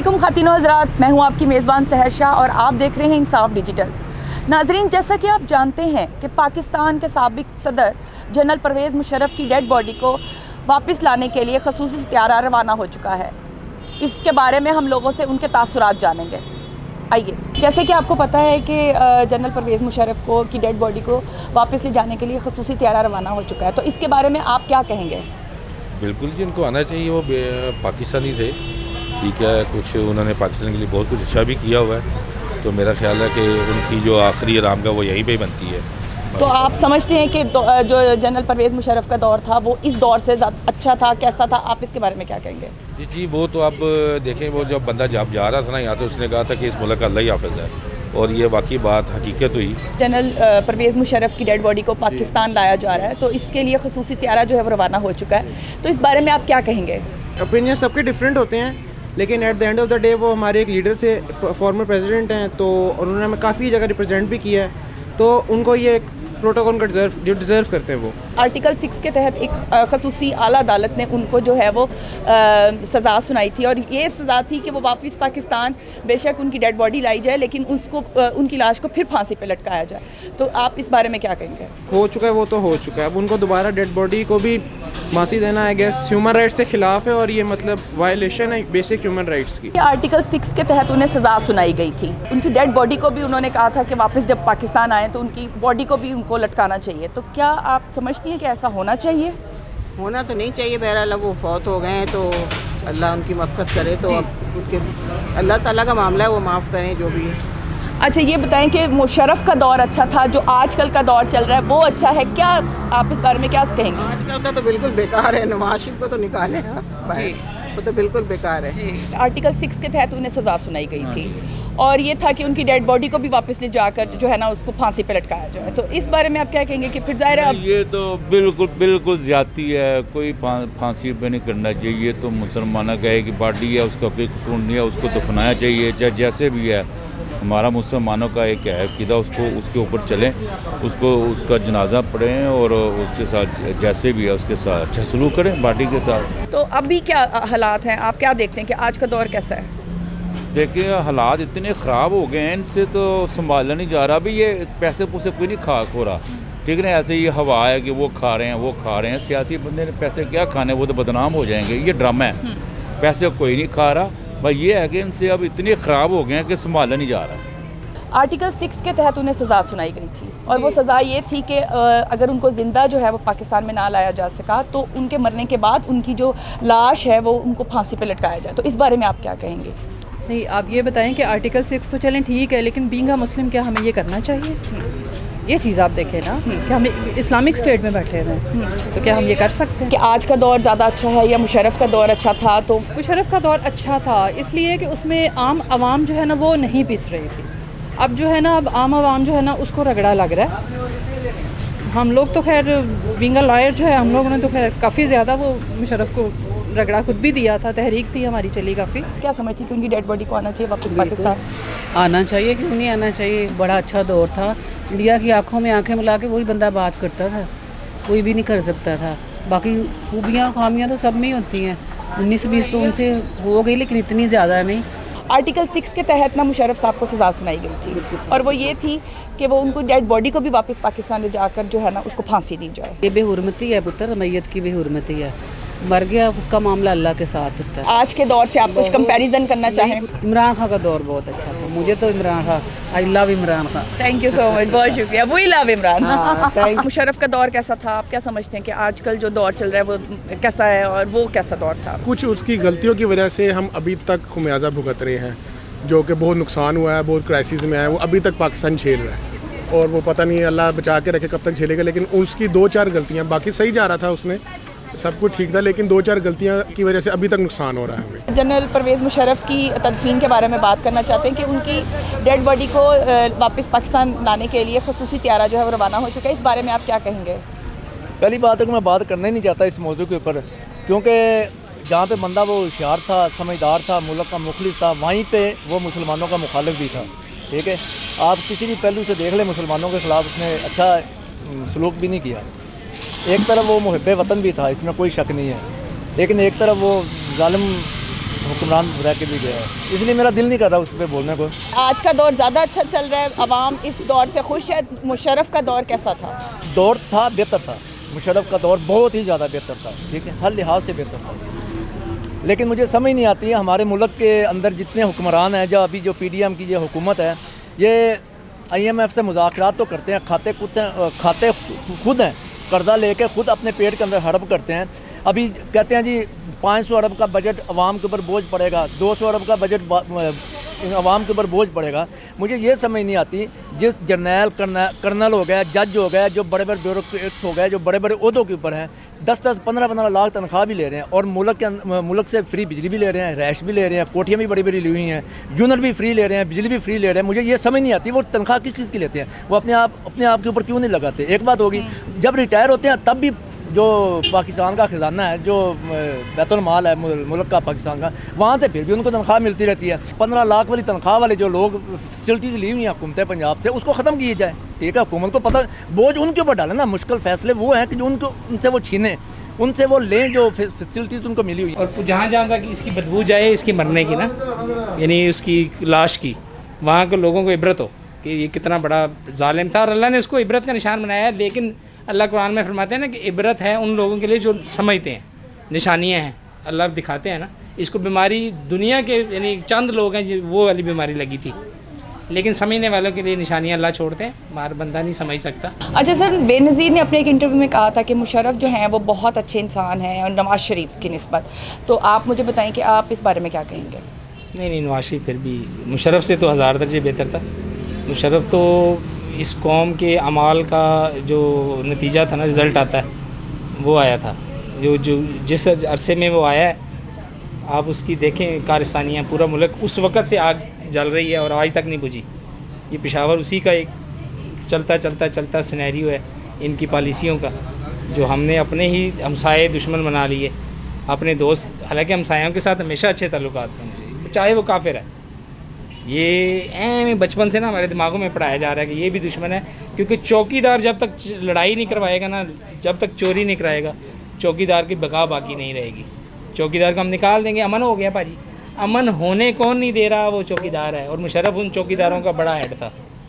अस्सलामुअलैकुम ख़ातिन और हज़रात, मैं हूं आपकी मेज़बान सहर शाह और आप देख रहे हैं इंसाफ डिजिटल। नाजरीन, जैसा कि आप जानते हैं कि पाकिस्तान के साबिक सदर जनरल परवेज़ मुशर्रफ की डेड बॉडी को वापस लाने के लिए ख़ुसूसी तैयारा रवाना हो चुका है। इसके बारे में हम लोगों से उनके तासुरात जानेंगे। आइए, जैसे कि आपको पता है कि जनरल परवेज़ मुशर्रफ को की डेड बॉडी को वापस ले जाने के लिए ख़ुसूसी तैयारा रवाना हो चुका है, तो इसके बारे में आप क्या कहेंगे? बिल्कुल जी, उनको आना चाहिए। वो पाकिस्तानी थे, ठीक है, कुछ उन्होंने पाकिस्तान के लिए बहुत कुछ अच्छा भी किया हुआ है, तो मेरा ख्याल है कि उनकी जो आखिरी आराम का वो यहीं पे बनती है। तो आप समझते हैं कि जो जनरल परवेज़ मुशर्रफ का दौर था वो इस दौर से अच्छा था, कैसा था? आप इसके बारे में क्या कहेंगे? जी, वो तो आप देखें, वो जब बंदा जब जा रहा था ना यहाँ, तो उसने कहा था कि इस मुल्क का अल्लाह ही हाफ़िज़ है, और ये वाकई बात हकीकत हुई। जनरल परवेज़ मुशर्रफ की डेड बॉडी को पाकिस्तान लाया जा रहा है, तो इसके लिए ख़ुसूसी तैयारा जो है वो रवाना हो चुका है, तो इस बारे में आप क्या कहेंगे? ओपिनियन सबके डिफरेंट होते हैं, लेकिन at the end of the day वो हमारे एक लीडर से फॉर्मर प्रेसिडेंट हैं, तो उन्होंने हमें काफ़ी जगह रिप्रेजेंट भी किया है, तो उनको ये प्रोटोकॉल का डिज़र्व करते हैं। वो आर्टिकल 6 के तहत एक ख़ुसूसी आला अदालत ने उनको जो है वो सज़ा सुनाई थी, और ये सज़ा थी कि वो वापस पाकिस्तान, बेशक उनकी डेड बॉडी लाई जाए लेकिन उसको उनकी लाश को फिर फांसी पे लटकाया जाए। तो आप इस बारे में क्या कहेंगे? हो चुका है, वो तो हो चुका है। अब उनको दोबारा डेड बॉडी को भी फांसी देना आई गेस ह्यूमन राइट्स के खिलाफ है, और ये मतलब वायलेशन है बेसिक ह्यूमन राइट्स की। आर्टिकल 6 के तहत उन्हें सज़ा सुनाई गई थी। उनकी डेड बॉडी को भी उन्होंने कहा था कि वापस जब पाकिस्तान आए तो उनकी बॉडी को भी उनको लटकाना चाहिए। तो क्या आप समझती हैं कि ऐसा होना चाहिए? होना तो नहीं चाहिए। बहरहाल वो फौत हो गए हैं तो अल्लाह उनकी मग़फ़िरत करे, तो अब उनके अल्लाह ताला का मामला है, वो माफ़ करें जो भी है। अच्छा, ये बताएं कि मुशर्रफ का दौर अच्छा था, जो आजकल का दौर चल रहा है वो अच्छा है क्या? आप इस बारे में क्या कहेंगे? आजकल का तो बिल्कुल बेकार है, नवाज शरीफ को तो निकालें। हाँ, वो तो बिल्कुल बेकार है जी। आर्टिकल 6 के तहत उन्हें सज़ा सुनाई गई थी, और ये था कि उनकी डेड बॉडी को भी वापस ले जाकर जो है ना उसको फांसी पे लटकाया जाए। तो इस बारे में आप क्या कहेंगे कि फिर ज़ाहिर है अब ये तो बिल्कुल ज़्यादती है, कोई फांसी पे नहीं करना चाहिए। तो मुसलमानों का एक बॉडी है, उसका कोई कसूर नहीं है, उसको दफनाया चाहिए, चाहे जैसे भी है। हमारा मुसलमानों का एक है क़ीदा, उसके ऊपर चलें, उसका जनाजा पढ़ें, और उसके साथ जैसे भी है उसके साथ अच्छा सलूक करें बॉडी के साथ। तो अभी क्या हालात हैं, आप क्या देखते हैं कि आज का दौर कैसा है? देखिए, हालात इतने ख़राब हो गए हैं, इनसे तो संभाला नहीं जा रहा। अभी ये पैसे पूसे कोई नहीं खो रहा, ठीक है ना। ऐसे ये हवा है कि वो खा रहे हैं, वो खा रहे हैं। सियासी बंदे ने पैसे क्या खाने, वो तो बदनाम हो जाएंगे। ये ड्रामा है, पैसे कोई नहीं खा रहा। भाई ये है कि इनसे अब इतने ख़राब हो गए हैं कि संभाला नहीं जा रहा। आर्टिकल 6 के तहत उन्हें सज़ा सुनाई गई थी, और वो सज़ा ये थी कि अगर उनको ज़िंदा जो है वो पाकिस्तान में ना लाया जा सका तो उनके मरने के बाद उनकी जो लाश है वो उनको फांसी पे लटकाया जाए। तो इस बारे में आप क्या कहेंगे? नहीं, आप ये बताएं कि आर्टिकल 6 तो चलें ठीक है, लेकिन बीइंग अ मुस्लिम क्या हमें ये करना चाहिए? ये चीज़ आप देखें ना कि हम इस्लामिक स्टेट में बैठे हुए हैं, तो क्या हम ये कर सकते हैं? कि आज का दौर ज़्यादा अच्छा है या मुशर्रफ का दौर अच्छा था? तो मुशर्रफ का दौर अच्छा था इसलिए कि उसमें आम आवाम जो है ना वो नहीं पिस रही थी। अब जो है ना, अब आम आवाम जो है ना उसको रगड़ा लग रहा है। हम लोग तो खैर बीइंग अ लॉयर जो है, हम लोगों ने तो खैर काफ़ी ज़्यादा वो मुशर्रफ को रगड़ा खुद भी दिया था, तहरीक थी हमारी चली काफ़ी। क्या समझती कि उनकी डेड बॉडी को आना चाहिए वापस पाकिस्तान? आना चाहिए, क्यों नहीं आना चाहिए। बड़ा अच्छा दौर था। इंडिया की आंखों में आंखें मिला के वही बंदा बात करता था, कोई भी नहीं कर सकता था। बाकी खूबियाँ खामियाँ तो सब में ही होती हैं। 19-20 तो उनसे हो गई, लेकिन इतनी ज़्यादा नहीं। आर्टिकल 6 के तहत ना मुशर्रफ साहब को सज़ा सुनाई गई थी, और वो ये थी कि वो उनको डेड बॉडी को भी वापस पाकिस्तान ले जाकर जो है ना उसको फांसी दी जाए। ये बेहुरमती है पुत्र, मैयत की बेहुरमती है। मर गया, उसका मामला अल्लाह के साथ होता है। आज के दौर से आप कुछ कंपैरिजन करना चाहें? इमरान खान का दौर बहुत अच्छा था। मुझे तो Imran Khan, I love Imran Khan. Thank you so much, बहुत शुक्रिया। वही लव इमरान। मुशर्रफ का दौर कैसा था? आप क्या समझते हैं कि आजकल जो दौर चल रहा है वो कैसा है, और वो कैसा दौर था? कुछ उसकी गलतियों की वजह से हम अभी तक खुमियाजा भुगत रहे हैं, जो कि बहुत नुकसान हुआ है, बहुत क्राइसिस में है। वो अभी तक पाकिस्तान झेल रहा है, और वो पता नहीं अल्लाह बचा के रखे कब तक झेलेगा। लेकिन उसकी 2-4 गलतियाँ, बाकी सही जा रहा था, उसने सब कुछ ठीक था, लेकिन 2-4 गलतियाँ की वजह से अभी तक नुकसान हो रहा है हमें। जनरल परवेज़ मुशर्रफ की तदफीन के बारे में बात करना चाहते हैं कि उनकी डेड बॉडी को वापस पाकिस्तान लाने के लिए ख़ुसूसी तैयारा जो है वो रवाना हो चुका है। इस बारे में आप क्या कहेंगे? पहली बात है कि मैं बात करना ही नहीं चाहता इस मौजू के ऊपर, क्योंकि जहाँ पे बंदा वो होशियार था, समझदार था, मुल्क का मुखलिस था, वहीं पे वो मुसलमानों का मुखालिफ भी था। ठीक है, आप किसी भी पहलू से देख लें, मुसलमानों के ख़िलाफ़ उसने अच्छा सलूक भी नहीं किया। एक तरफ वो मुहब्बे वतन भी था, इसमें कोई शक नहीं है, लेकिन एक तरफ वो जालिम हुक्मरान रह के भी गया है, इसलिए मेरा दिल नहीं कर रहा उस पर बोलने को। आज का दौर ज़्यादा अच्छा चल रहा है, अवाम इस दौर से खुश है। मुशर्रफ का दौर कैसा था? दौर था बेहतर था, मुशर्रफ का दौर बहुत ही ज़्यादा बेहतर था, ठीक है, हर लिहाज से बेहतर था। लेकिन मुझे समझ नहीं आती है हमारे मुल्क के अंदर जितने हुक्मरान हैं, जो अभी जो PDM की जो हुकूमत है, ये IMF से मुज़ाकरात तो करते हैं, खाते खुद हैं, कर्जा लेके खुद अपने पेट के अंदर हड़प करते हैं। अभी कहते हैं जी 500 अरब का बजट आवाम के ऊपर बोझ पड़ेगा, 200 अरब का बजट आवाम के ऊपर बोझ पड़ेगा। मुझे ये समझ नहीं आती, जिस जर्नल कर्नल हो गया, जज हो गया, जो बड़े बड़े ब्यूरोक्रेट्स हो गए, जो बड़े बड़े ओहदों के ऊपर हैं, 10-10, 15-15 लाख तनख्वाह भी ले रहे हैं, और मुल्क से फ्री बिजली भी ले रहे हैं, रैश भी ले रहे हैं, कोठियाँ भी बड़ी बड़ी ली हुई हैं, जूनर भी फ्री ले रहे हैं, बिजली भी फ्री ले रहे हैं। मुझे ये समझ नहीं आती वो तनख्वाह किस चीज़ की लेते हैं, वो अपने आप के ऊपर क्यों नहीं लगाते। एक बात होगी, जब रिटायर होते हैं तब भी जो पाकिस्तान का ख़जाना है, जो बैतुल माल है मुल्क का पाकिस्तान का, वहाँ से फिर भी उनको तनख्वाह मिलती रहती है। 15 लाख वाली तनख्वाह वाले जो लोग फैसिलिटीज़ ली हुई हैं हुकूमत पंजाब से, उसको ख़त्म किया जाए, ठीक है। हुकूमत को पता, बोझ उनके ऊपर डालें ना, मुश्किल फ़ैसले वो हैं कि जो उनसे वो छीनें, उनसे वो लें जो फैसिलिटीज़ उनको मिली हुई है। और जहाँ जहाँ तक इसकी बदबू जाए इसकी मरने की ना, यानी उसकी लाश की, वहाँ के लोगों को इबरत हो कि ये कितना बड़ा जालिम था, और अल्लाह ने उसको इबरत का निशान बनाया है। लेकिन अल्लाह कुरान में फरमाते हैं ना कि इबरत है उन लोगों के लिए जो समझते हैं, निशानियाँ हैं, अल्लाह दिखाते हैं ना। इसको बीमारी दुनिया के यानी चंद लोग हैं जो वो वाली बीमारी लगी थी, लेकिन समझने वालों के लिए निशानियाँ अल्लाह छोड़ते हैं, हमारा बंदा नहीं समझ सकता। अच्छा सर, बेनज़ीर ने अपने एक इंटरव्यू में कहा था कि मुशर्रफ जो हैं वो बहुत अच्छे इंसान हैं और नवाज़ शरीफ की निस्बत, तो आप मुझे बताएं कि आप इस बारे में क्या कहेंगे? नहीं, नवाज शरीफ फिर भी मुशर्रफ से तो 1000 दर्जे बेहतर था। मुशर्रफ तो इस कौम के अमाल का जो नतीजा था ना, रिज़ल्ट आता है, वो आया था, जो जिस अरसे में वो आया है, आप उसकी देखें कारस्तानियाँ, पूरा मुल्क उस वक़्त से आग जल रही है और आज तक नहीं बुझी। ये पेशावर उसी का एक चलता सिनेरियो है इनकी पॉलिसियों का, जो हमने अपने ही हमसाए दुश्मन बना लिए, अपने दोस्त। हालांकि हमसायों के साथ हमेशा अच्छे ताल्लुकात होने चाहिए, चाहे वो काफिर है। ये बचपन से ना हमारे दिमागों में पढ़ाया जा रहा है कि ये भी दुश्मन है, क्योंकि चौकीदार जब तक लड़ाई नहीं करवाएगा ना, जब तक चोरी नहीं कराएगा, चौकीदार की बका बाकी नहीं रहेगी। चौकीदार को हम निकाल देंगे, अमन हो गया भाजी। अमन होने कौन नहीं दे रहा, वो चौकीदार है, और मुशर्रफ उन चौकीदारों का बड़ा हेड था।